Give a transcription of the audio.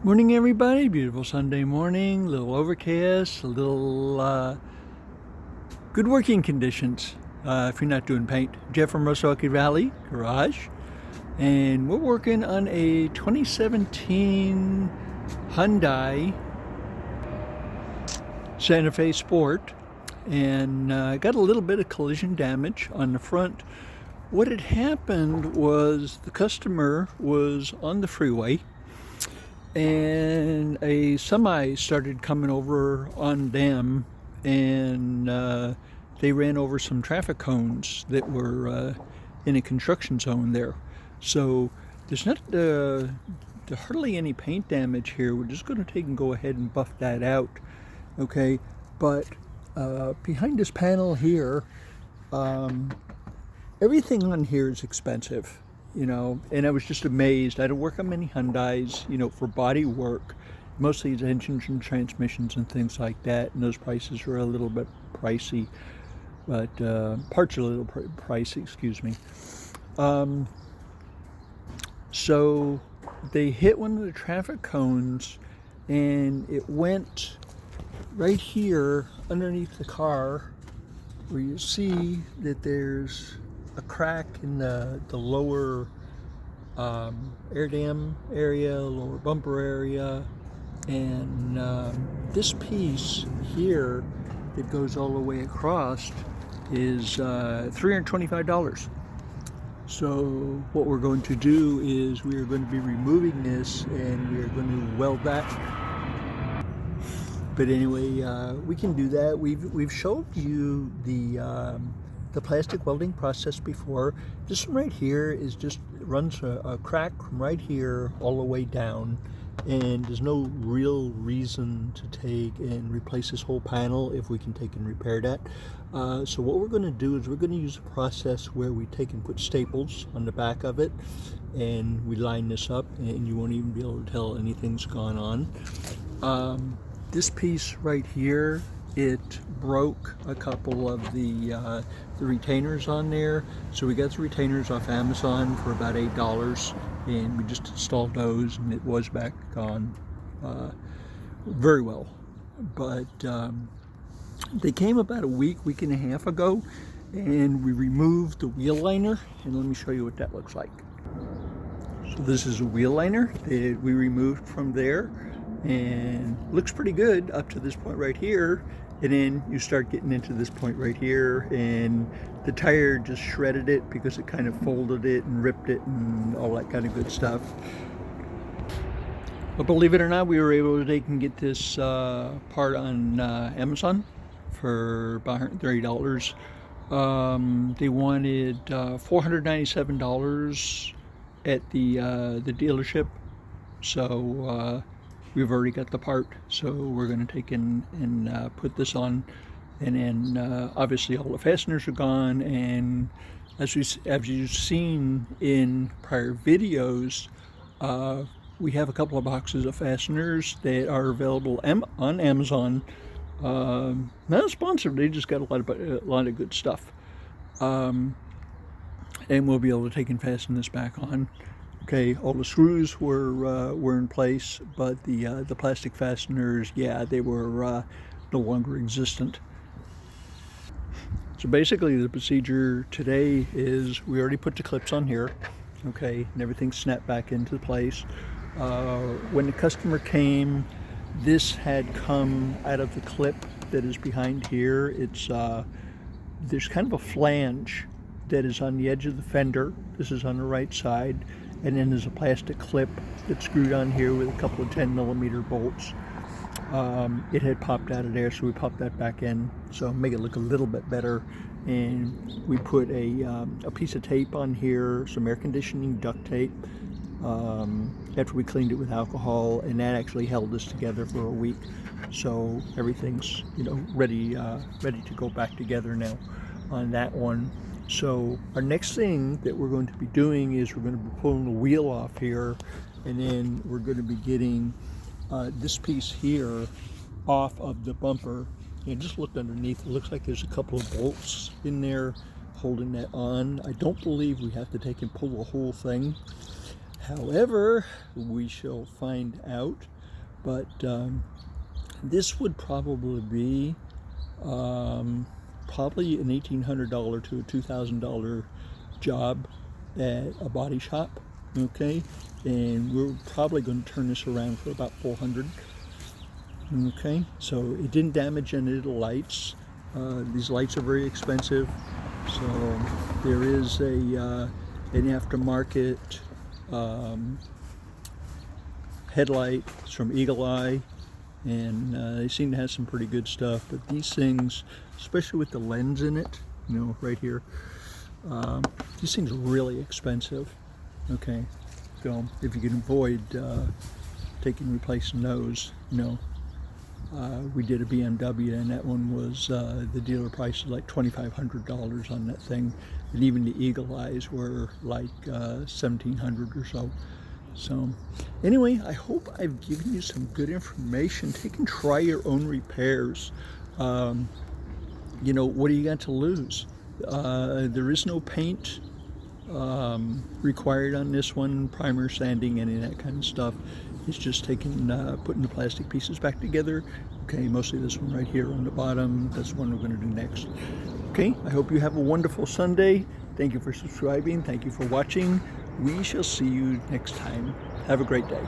Morning, everybody. Beautiful Sunday morning. A little overcast, a little good working conditions if you're not doing paint. Jeff from Rocky Valley Garage, and we're working on a 2017 Hyundai Santa Fe Sport, and got a little bit of collision damage on the front. What had happened was the customer was on the freeway and a semi started coming over on them, and they ran over some traffic cones that were in a construction zone there. So there's not hardly any paint damage here. We're just going to take and go ahead and buff that out, okay? But behind this panel here, everything on here is expensive. And I was just amazed. I don't work on many Hyundais, for body work. Mostly it's engines and transmissions and things like that, and those prices are a little bit pricey, but parts are a little pricey, excuse me. So they hit one of the traffic cones, and it went right here underneath the car, where you see that there's a crack in the lower air dam area, lower bumper area, and this piece here that goes all the way across is $325. So what we're going to do is we are going to be removing this, and we are going to weld that. But anyway, we can do that. We've showed you the plastic welding process before. This one right here is just runs a crack from right here all the way down, and there's no real reason to take and replace this whole panel if we can take and repair that. So what we're going to do is we're going to use a process where we take and put staples on the back of it, and we line this up, and you won't even be able to tell anything's gone on. This piece right here, it broke a couple of the retainers on there. So we got the retainers off Amazon for about $8, and we just installed those, and it was back on very well. But they came about a week and a half ago, and we removed the wheel liner, and let me show you what that looks like. So this is a wheel liner that we removed from there, and looks pretty good up to this point right here. And then you start getting into this point right here, and the tire just shredded it because it kind of folded it and ripped it and all that kind of good stuff. But believe it or not, we were able to take and get this part on Amazon for about $130. They wanted $497 at the dealership. So we've already got the part, so we're going to take and put this on, and then obviously all the fasteners are gone. And as you've seen in prior videos, we have a couple of boxes of fasteners that are available on Amazon. Not sponsored; they just got a lot of good stuff, and we'll be able to take and fasten this back on. Okay, all the screws were in place, but the plastic fasteners, yeah, they were no longer existent. So basically the procedure today is we already put the clips on here, okay, and everything snapped back into place. When the customer came, this had come out of the clip that is behind here. It's there's kind of a flange that is on the edge of the fender. This is on the right side. And then there's a plastic clip that's screwed on here with a couple of 10mm bolts. It had popped out of there, so we popped that back in, so make it look a little bit better. And we put a piece of tape on here, some air conditioning duct tape, after we cleaned it with alcohol, and that actually held this together for a week. So everything's ready to go back together now on that one. So our next thing that we're going to be doing is we're going to be pulling the wheel off here, and then we're going to be getting this piece here off of the bumper. And just look underneath, it looks like there's a couple of bolts in there holding that on. I don't believe we have to take and pull the whole thing. However, we shall find out. but this would probably be probably an $1,800 to a $2,000 job at a body shop, okay? And we're probably going to turn this around for about $400. Okay, so it didn't damage any of the lights. These lights are very expensive, so there is an aftermarket headlight. It's from Eagle Eye, and they seem to have some pretty good stuff. But these things, especially with the lens in it, you know, right here, these things are really expensive. Okay, so if you can avoid replacing those, you know. We did a BMW, and that one was, the dealer price was like $2,500 on that thing, and even the Eagle Eyes were like $1,700 or so. So anyway, I hope I've given you some good information. Take and try your own repairs. You know, what do you got to lose? There is no paint required on this one, primer, sanding, any of that kind of stuff. It's just taking, putting the plastic pieces back together. Okay, mostly this one right here on the bottom. That's the one we're going to do next. Okay, I hope you have a wonderful Sunday. Thank you for subscribing. Thank you for watching. We shall see you next time. Have a great day.